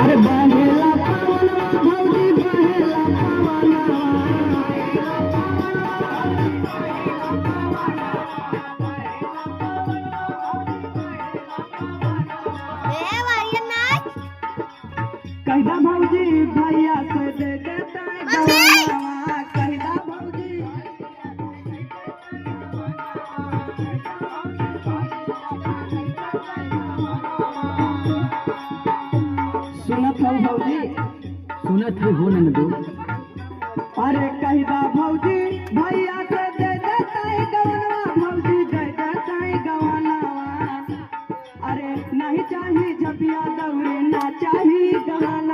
अरे बहेला पवनवा भौजी बहेला पवनवा कहदा भौजी भैया से दे देता गवनवा कहदा भौजी सुनत हो भौजी सुनत है हो नंदू। अरे कहदा भौजी भैया से दे देता गवनवा भौजी दे देता गवनवा अरे नहीं चाहिए झपिया दौड़े ना चाहिए गहना